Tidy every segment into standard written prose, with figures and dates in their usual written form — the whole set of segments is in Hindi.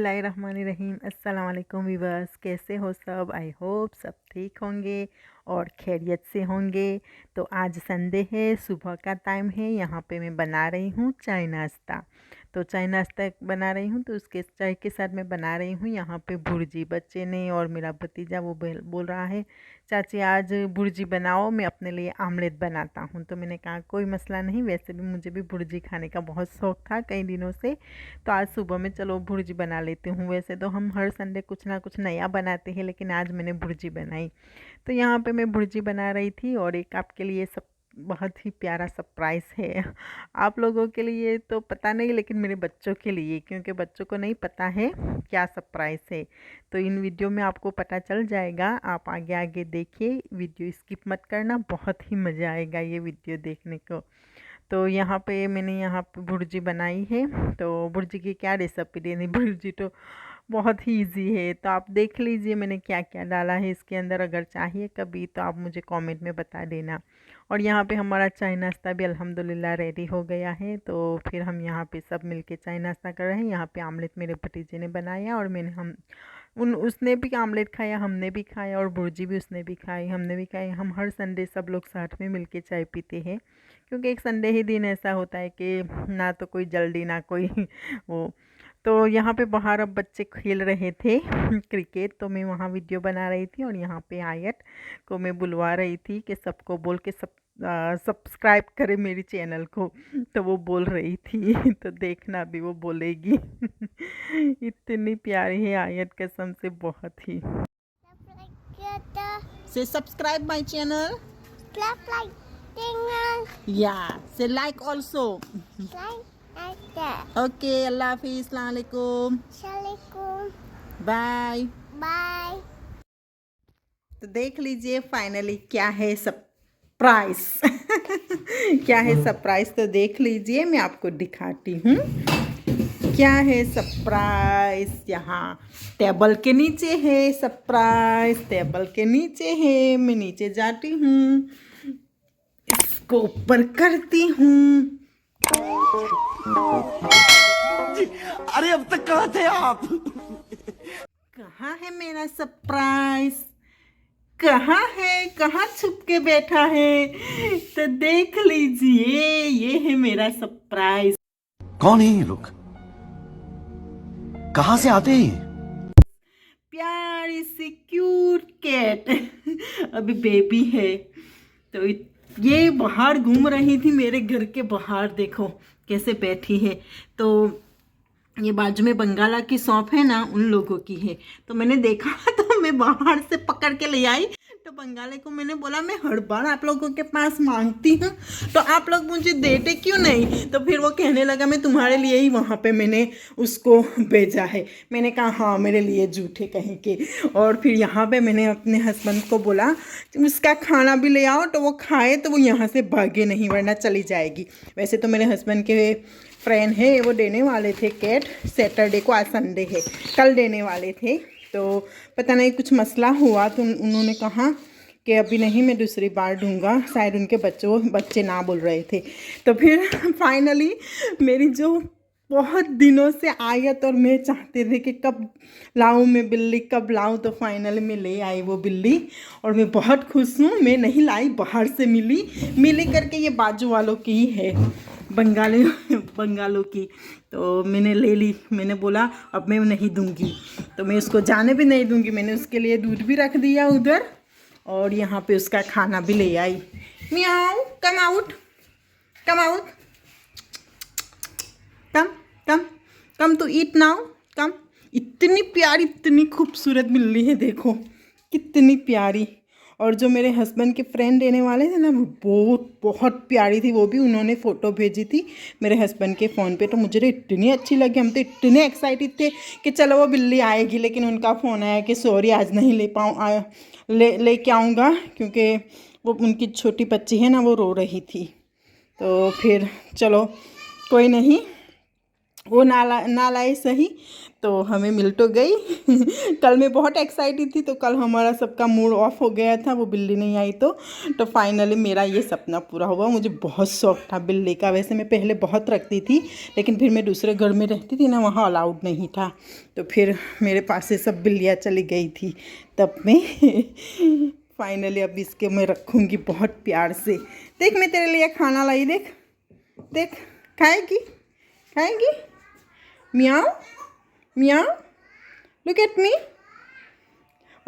बिस्मिल्लाहिर्रहमानिर्रहीम। अस्सलाम वालेकुम वीवर्स, कैसे हो सब? आई होप सब ठीक होंगे और खैरियत से होंगे। तो आज संडे है, सुबह का टाइम है। यहाँ पे मैं बना रही हूँ चाय नाश्ता। तो चाय नाश्ता बना रही हूँ, तो उसके चाय के साथ मैं बना रही हूँ यहाँ पे भुर्जी। बच्चे ने और मेरा भतीजा वो बोल रहा है चाची आज भुर्जी बनाओ, मैं अपने लिए आमलेट बनाता हूँ। तो मैंने कहा कोई मसला नहीं, वैसे भी मुझे भी भुर्जी खाने का बहुत शौक़ था कई दिनों से। तो आज सुबह में चलो भुर्जी बना लेती हूँ। वैसे तो हम हर संडे कुछ ना कुछ नया बनाते हैं, लेकिन आज मैंने भुर्जी बनाई। तो यहाँ पे मैं भुर्जी बना रही थी और एक आपके लिए सब बहुत ही प्यारा सरप्राइज़ है। आप लोगों के लिए तो पता नहीं, लेकिन मेरे बच्चों के लिए, क्योंकि बच्चों को नहीं पता है क्या सरप्राइज़ है। तो इन वीडियो में आपको पता चल जाएगा। आप आगे आगे देखिए, वीडियो स्किप मत करना, बहुत ही मज़ा आएगा ये वीडियो देखने को। तो यहाँ पे मैंने यहाँ पे भुर्जी बनाई है। तो भुर्जी की क्या रेसिपी देनी, भुर्जी तो बहुत ही इजी है। तो आप देख लीजिए मैंने क्या क्या डाला है इसके अंदर। अगर चाहिए कभी तो आप मुझे कमेंट में बता देना। और यहाँ पे हमारा चाय नाश्ता भी अल्हम्दुलिल्लाह रेडी हो गया है। तो फिर हम यहाँ पे सब मिलके चाय नाश्ता कर रहे हैं। यहाँ पे आमलेट मेरे भतीजे ने बनाया और उसने भी आमलेट खाया, हमने भी खाया, और भुर्जी भी उसने भी खाई, हमने भी खाई। हम हर संडे सब लोग साथ में मिलके चाय पीते हैं, क्योंकि एक संडे ही दिन ऐसा होता है कि ना तो कोई जल्दी ना कोई वो। तो यहाँ पे बाहर अब बच्चे खेल रहे थे क्रिकेट, तो मैं वहाँ वीडियो बना रही थी और यहाँ पे आयत को मैं बुलवा रही थी कि सबको बोल के सब्सक्राइब करे मेरी चैनल को। तो वो बोल रही थी तो देखना भी वो बोलेगी इतनी प्यारी है आयत, कसम से बहुत ही। से subscribe my channel, yeah, say like also. Okay, अल्लाह हाफिज़, अस्सलाम वालेकुम, बाय बाय। तो देख लीजिए फाइनली क्या है सरप्राइज क्या है सरप्राइज, तो देख लीजिए मैं आपको दिखाती हूँ क्या है सरप्राइज। यहाँ टेबल के नीचे है सरप्राइज, टेबल के नीचे है। मैं नीचे जाती हूँ, इसको ऊपर करती हूँ। अरे अब तक कहाँ थे आप? कहाँ है मेरा सरप्राइज? कहाँ है? कहाँ छुप के बैठा है? तो देख लीजिए, ये है मेरा सरप्राइज। कौन है ये लोग? कहाँ से आते हैं? प्यारी सी क्यूट कैट अभी बेबी है। तो ये बाहर घूम रही थी मेरे घर के बाहर, देखो कैसे बैठी है। तो ये बाजू में बंगाला की शॉप है ना, उन लोगों की है। तो मैंने देखा तो मैं बाहर से पकड़ के ले आई। तो बंगाले को मैंने बोला मैं हर बार आप लोगों के पास मांगती हूँ, तो आप लोग मुझे देते क्यों नहीं? तो फिर वो कहने लगा मैं तुम्हारे लिए ही वहाँ पे मैंने उसको भेजा है। मैंने कहा हाँ मेरे लिए झूठे कहीं के। और फिर यहाँ पे मैंने अपने हस्बैंड को बोला उसका खाना भी ले आओ, तो वो खाए तो वो यहाँ से भागे नहीं, वरना चली जाएगी। वैसे तो मेरे हस्बैंड के फ्रेंड है, वो देने वाले थे कैट सैटरडे को, आज संडे है, कल देने वाले थे। तो पता नहीं कुछ मसला हुआ, तो उन्होंने कहा कि अभी नहीं, मैं दूसरी बार दूंगा। शायद उनके बच्चे ना बोल रहे थे। तो फिर फाइनली मेरी जो बहुत दिनों से आयत और मैं चाहते थे कि कब लाऊं मैं बिल्ली, कब लाऊं, तो फाइनली मैं ले आई वो बिल्ली। और मैं बहुत खुश हूँ। मैं नहीं लाई, बाहर से मिली करके, ये बाजू वालों की ही है, बंगालों की। तो मैंने ले ली। मैंने बोला अब मैं नहीं दूंगी, तो मैं उसको जाने भी नहीं दूंगी। मैंने उसके लिए दूध भी रख दिया उधर, और यहाँ पे उसका खाना भी ले आई। Meow, come out, come out, come come come to eat now, come. इतनी प्यारी, इतनी खूबसूरत बिल्ली है, देखो कितनी प्यारी। और जो मेरे हस्बैंड के फ्रेंड देने वाले थे ना, वो बहुत प्यारी थी। वो भी उन्होंने फ़ोटो भेजी थी मेरे हस्बैंड के फ़ोन पे। तो मुझे तो इतनी अच्छी लगी, हम तो इतने एक्साइटेड थे कि चलो वो बिल्ली आएगी। लेकिन उनका फ़ोन आया कि सॉरी आज नहीं ले के आऊँगा, क्योंकि वो उनकी छोटी बच्ची है ना, वो रो रही थी। तो फिर चलो कोई नहीं, वो ना लाए सही। तो हमें मिल तो गई। कल मैं बहुत एक्साइटेड थी, तो कल हमारा सबका मूड ऑफ हो गया था, वो बिल्ली नहीं आई तो फाइनली मेरा ये सपना पूरा हुआ। मुझे बहुत शौक था बिल्ली का। वैसे मैं पहले बहुत रखती थी, लेकिन फिर मैं दूसरे घर में रहती थी ना, वहाँ अलाउड नहीं था। तो फिर मेरे पास से सब बिल्लियाँ चली गई थी, तब मैं फाइनली अब इसके मैं रखूँगी बहुत प्यार से। देख मैं तेरे लिए खाना लाई, देख देख, खाएगी खाएगी। म्याऊ म्याऊ, लुक एट मी।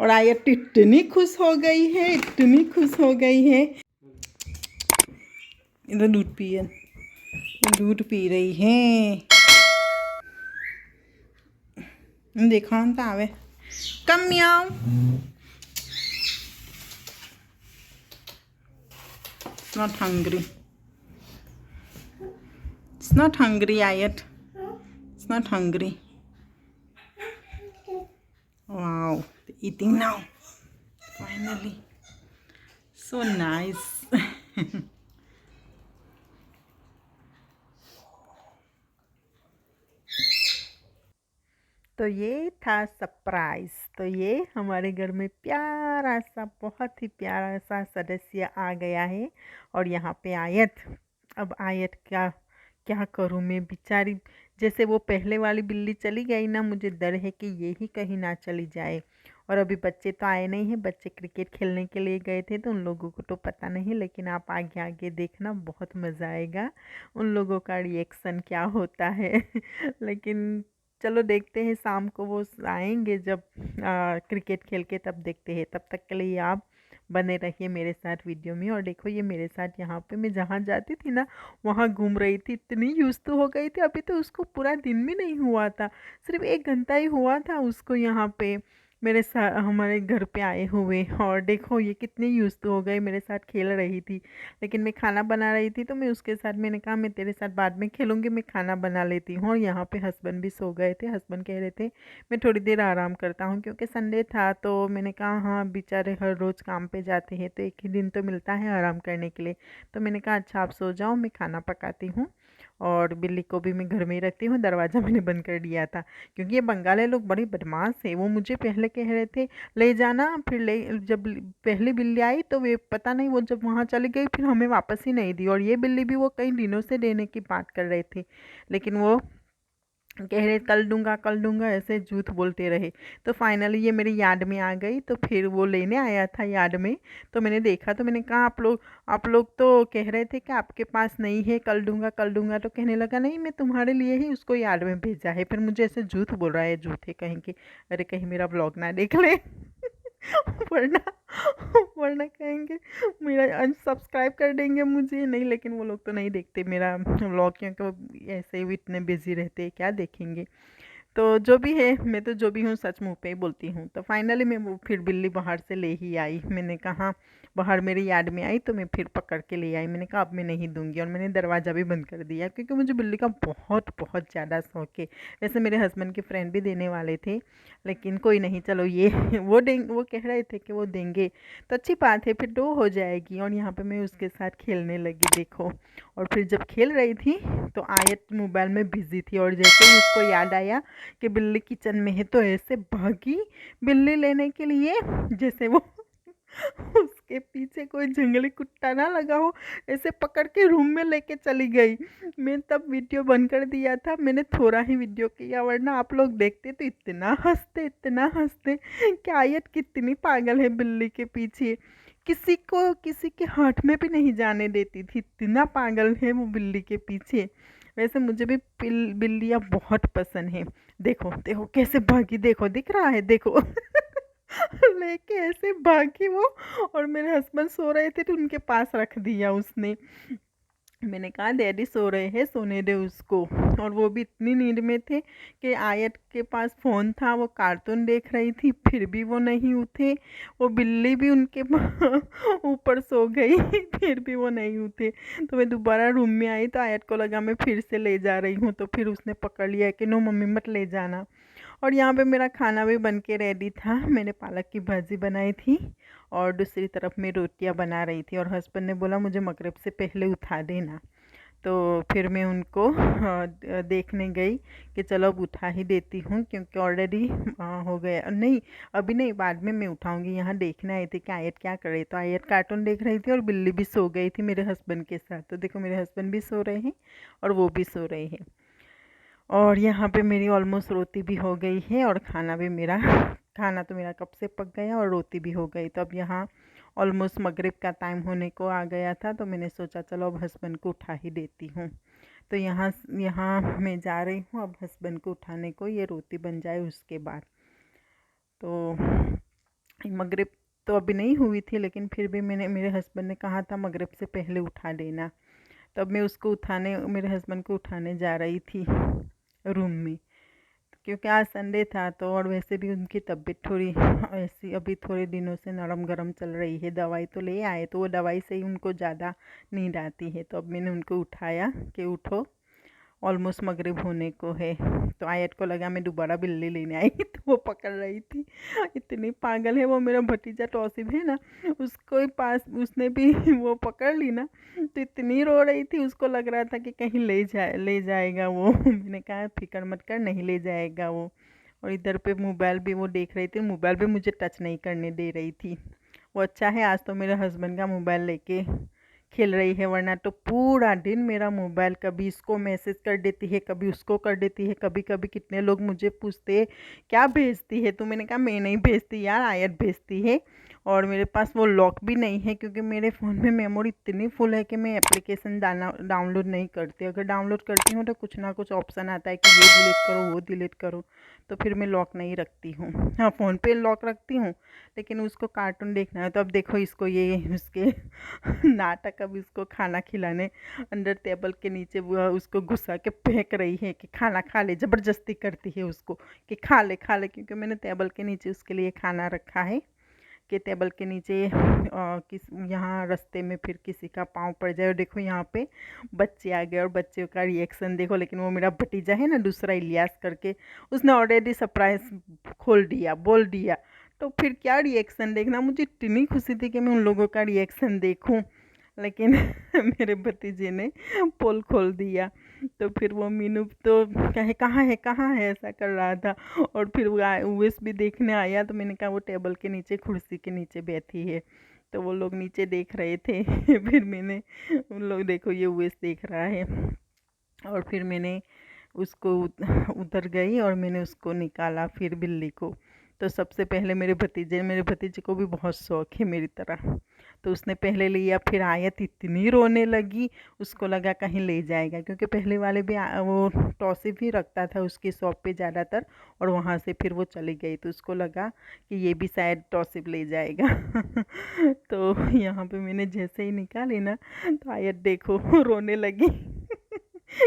और आयत इतनी खुश हो गई है, इतनी खुश हो गई है। इधर दूध पिए, दूध पी रही है। देखो तो आवे, कम म्याऊ। It's not hungry. It's not hungry, Ayat. It's not hungry. Wow, eating now. Finally. So nice. तो ये था सरप्राइज़। तो ये हमारे घर में प्यारा सा, बहुत ही प्यारा सा सदस्य आ गया है। और यहाँ पे आयत, अब आयत क्या क्या करूँ मैं बेचारी। जैसे वो पहले वाली बिल्ली चली गई ना, मुझे डर है कि ये ही कहीं ना चली जाए। और अभी बच्चे तो आए नहीं हैं, बच्चे क्रिकेट खेलने के लिए गए थे, तो उन लोगों को तो पता नहीं, लेकिन आप आगे आगे देखना, बहुत मज़ा आएगा उन लोगों का रिएक्शन क्या होता है। लेकिन चलो देखते हैं, शाम को वो आएंगे जब क्रिकेट खेल के, तब देखते हैं। तब तक के लिए आप बने रहिए मेरे साथ वीडियो में। और देखो ये मेरे साथ यहाँ पे मैं जहाँ जाती थी ना, वहाँ घूम रही थी। इतनी यूज़ तो हो गई थी, अभी तो उसको पूरा दिन भी नहीं हुआ था, सिर्फ 1 घंटा ही हुआ था उसको यहाँ पे मेरे साथ, हमारे घर पे आए हुए। और देखो ये कितनी यूज़ तो हो गई, मेरे साथ खेल रही थी। लेकिन मैं खाना बना रही थी, तो मैं उसके साथ, मैंने कहा मैं तेरे साथ बाद में खेलूँगी, मैं खाना बना लेती हूँ। और यहाँ पे हस्बैंड भी सो गए थे। हस्बैंड कह रहे थे मैं थोड़ी देर आराम करता हूँ, क्योंकि संडे था। तो मैंने कहा हाँ, बेचारे हर रोज़ काम पे जाते हैं, तो एक ही दिन तो मिलता है आराम करने के लिए। तो मैंने कहा अच्छा आप सो जाओ, मैं खाना पकाती हूँ। और बिल्ली को भी मैं घर में ही रखती हूँ। दरवाज़ा मैंने बंद कर दिया था, क्योंकि ये बंगाली लोग बड़े बदमाश है। वो मुझे पहले कह रहे थे ले जाना, फिर ले, जब पहली बिल्ली आई तो वे पता नहीं, वो जब वहाँ चली गई फिर हमें वापस ही नहीं दी। और ये बिल्ली भी वो कई दिनों से देने की बात कर रहे थे, लेकिन वो कह रहे कल दूंगा, ऐसे झूठ बोलते रहे। तो फाइनली ये मेरी याद में आ गई, तो फिर वो लेने आया था याद में। तो मैंने देखा, तो मैंने कहा आप लोग तो कह रहे थे कि आपके पास नहीं है, कल दूंगा। तो कहने लगा नहीं, मैं तुम्हारे लिए ही उसको याद में भेजा है। फिर मुझे ऐसे झूठ बोल रहा है, झूठे कहीं के, अरे कहीं मेरा ब्लॉग ना देख ले। वरना वरना कहेंगे मेरा अनसब्सक्राइब कर देंगे मुझे। नहीं, लेकिन वो लोग तो नहीं देखते मेरा व्लॉग, क्योंकि वो ऐसे ही इतने बिजी रहते हैं, क्या देखेंगे। तो जो भी है, मैं तो जो भी हूँ सच मुँह पे ही बोलती हूँ। तो फाइनली मैं वो फिर बिल्ली बाहर से ले ही आई। मैंने कहा बाहर मेरी याद में आई, तो मैं फिर पकड़ के ले आई। मैंने कहा अब मैं नहीं दूंगी, और मैंने दरवाज़ा भी बंद कर दिया, क्योंकि मुझे बिल्ली का बहुत बहुत ज़्यादा शौक है। वैसे मेरे हस्बैंड के फ्रेंड भी देने वाले थे, लेकिन कोई नहीं, चलो ये वो कह रहे थे कि वो देंगे, तो अच्छी बात है, फिर 2 हो जाएगी। और यहाँ पे मैं उसके साथ खेलने लगी, देखो। और फिर जब खेल रही थी, तो आयत मोबाइल में बिजी थी, और जैसे ही उसको याद आया कि बिल्ली किचन में है, तो ऐसे भागी बिल्ली लेने के लिए, जैसे वो उसके पीछे कोई जंगली कुत्ता ना लगा हो, ऐसे पकड़ के रूम में लेके चली गई। मैं तब वीडियो बंद कर दिया था, मैंने थोड़ा ही वीडियो किया, वरना आप लोग देखते तो इतना हंसते कि आयत कितनी पागल है बिल्ली के पीछे। किसी के हाथ में भी नहीं जाने देती थी, इतना पागल है वो बिल्ली के पीछे। वैसे मुझे भी बिल्लियाँ बहुत पसंद है। देखो देखो कैसे भागी, देखो दिख रहा है, देखो। लेके ऐसे भागी वो। और मेरे हस्बैंड सो रहे थे, तो उनके पास रख दिया उसने। मैंने कहा डैडी सो रहे हैं, सोने दे उसको। और वो भी इतनी नींद में थे कि आयत के पास फ़ोन था, वो कार्टून देख रही थी, फिर भी वो नहीं उठे। वो बिल्ली भी उनके ऊपर सो गई, फिर भी वो नहीं उठे। तो मैं दोबारा रूम में आई, तो आयत को लगा मैं फिर से ले जा रही हूँ, तो फिर उसने पकड़ लिया कि नो मम्मी मत ले जाना। और यहाँ पे मेरा खाना भी बन के रेडी था। मैंने पालक की भाजी बनाई थी, और दूसरी तरफ मैं रोटियाँ बना रही थी। और हस्बैंड ने बोला मुझे मगरिब से पहले उठा देना। तो फिर मैं उनको देखने गई कि चलो अब उठा ही देती हूँ, क्योंकि ऑलरेडी हो गया। नहीं, अभी नहीं, बाद में मैं उठाऊँगी। यहाँ देखने आई थी कि आयत क्या कर रही, तो आयत कार्टून देख रही थी और बिल्ली भी सो गई थी मेरे हस्बैंड के साथ। तो देखो मेरे हस्बैंड भी सो रहे हैं और वो भी सो रहे हैं। और यहाँ पे मेरी ऑलमोस्ट रोटी भी हो गई है और खाना तो मेरा कब से पक गया और रोटी भी हो गई। तो अब यहाँ ऑलमोस्ट मगरिब का टाइम होने को आ गया था, तो मैंने सोचा चलो अब हस्बैंड को उठा ही देती हूँ। तो यहाँ यहाँ मैं जा रही हूँ अब हस्बैंड को उठाने को, ये रोटी बन जाए उसके बाद। तो मगरिब तो अभी नहीं हुई थी, लेकिन फिर भी मेरे हस्बैंड ने कहा था मगरिब से पहले उठा देना। तब मैं मेरे हस्बैंड को उठाने जा रही थी रूम में, क्योंकि आज संडे था। तो और वैसे भी उनकी तबीयत थोड़ी ऐसी अभी थोड़े दिनों से नरम गरम चल रही है। दवाई तो ले आए, तो वो दवाई से ही उनको ज़्यादा नींद आती है। तो अब मैंने उनको उठाया कि उठो, ऑलमोस्ट मगरिब होने को है। तो आयत को लगा मैं दोबारा बिल्ली लेने आई तो वो पकड़ रही थी। इतनी पागल है वो, मेरा भतीजा तौसीफ है ना, उसको पास उसने भी वो पकड़ ली ना, तो इतनी रो रही थी। उसको लग रहा था कि कहीं ले जाएगा वो। मैंने कहा फिक्र मत कर, नहीं ले जाएगा वो। और इधर पे मोबाइल भी वो देख रही थी, मोबाइल भी मुझे टच नहीं करने दे रही थी। वो अच्छा है आज तो मेरे हस्बैंड का मोबाइल लेके खेल रही है, वरना तो पूरा दिन मेरा मोबाइल कभी इसको मैसेज कर देती है, कभी उसको कर देती है। कभी कभी कितने लोग मुझे पूछते हैं क्या भेजती है, तो मैंने कहा मैं नहीं भेजती यार, आयत भेजती है। और मेरे पास वो लॉक भी नहीं है, क्योंकि मेरे फ़ोन में मेमोरी इतनी फुल है कि मैं एप्लीकेशन डाउनलोड नहीं करती। अगर डाउनलोड करती हूँ तो कुछ ना कुछ ऑप्शन आता है कि ये डिलीट करो, वो डिलीट करो, तो फिर मैं लॉक नहीं रखती हूँ। हाँ, फ़ोन पे लॉक रखती हूँ, लेकिन उसको कार्टून देखना है। तो अब देखो इसको ये उसके नाटक, अब इसको खाना खिलाने अंदर टेबल के नीचे वो उसको घुसा के फेंक रही है कि खाना खा ले, ज़बरदस्ती करती है उसको कि खा ले खा ले, क्योंकि मैंने टेबल के नीचे उसके लिए खाना रखा है कि टेबल के नीचे यहाँ रास्ते में फिर किसी का पाँव पड़ जाए। और देखो यहाँ पे बच्चे आ गए और बच्चों का रिएक्शन देखो। लेकिन वो मेरा भतीजा है ना दूसरा इलियास करके, उसने ऑलरेडी सरप्राइज खोल दिया, बोल दिया। तो फिर क्या रिएक्शन देखना, मुझे इतनी खुशी थी कि मैं उन लोगों का रिएक्शन देखूं, लेकिन मेरे भतीजे ने पोल खोल दिया। तो फिर वो मीनू तो कहे कहाँ है ऐसा कर रहा था। और फिर वो उवेस भी देखने आया, तो मैंने कहा वो टेबल के नीचे कुर्सी के नीचे बैठी है। तो वो लोग नीचे देख रहे थे। फिर मैंने उन लोग देखो ये उवेस देख रहा है। और फिर मैंने उसको उधर गई और मैंने उसको निकाला फिर बिल्ली को। तो सबसे पहले मेरे भतीजे को भी बहुत शौक है मेरी तरह, तो उसने पहले लिया। फिर आयत इतनी रोने लगी, उसको लगा कहीं ले जाएगा, क्योंकि पहले वाले भी वो टॉसिफ ही रखता था उसकी शॉप पे ज़्यादातर, और वहाँ से फिर वो चली गई, तो उसको लगा कि ये भी शायद टॉसिफ ले जाएगा। तो यहाँ पे मैंने जैसे ही निकाली ना, तो आयत देखो रोने लगी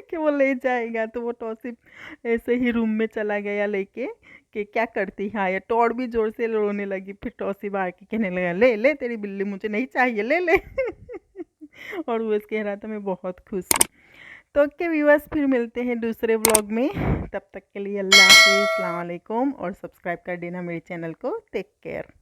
कि वो ले जाएगा। तो वो टॉसिफ ऐसे ही रूम में चला गया लेके कि क्या करती है आयत, तो और भी ज़ोर से रोने लगी। फिर टॉसिफ आके कहने लगा ले ले तेरी बिल्ली मुझे नहीं चाहिए, ले ले। और वो कह रहा था मैं बहुत खुश हूँ। तो ओके व्यूअर्स, फिर मिलते हैं दूसरे व्लॉग में। तब तक के लिए अल्लाह हाफिज़, अस्सलाम वालेकुम, और सब्सक्राइब कर देना मेरे चैनल को। Take care.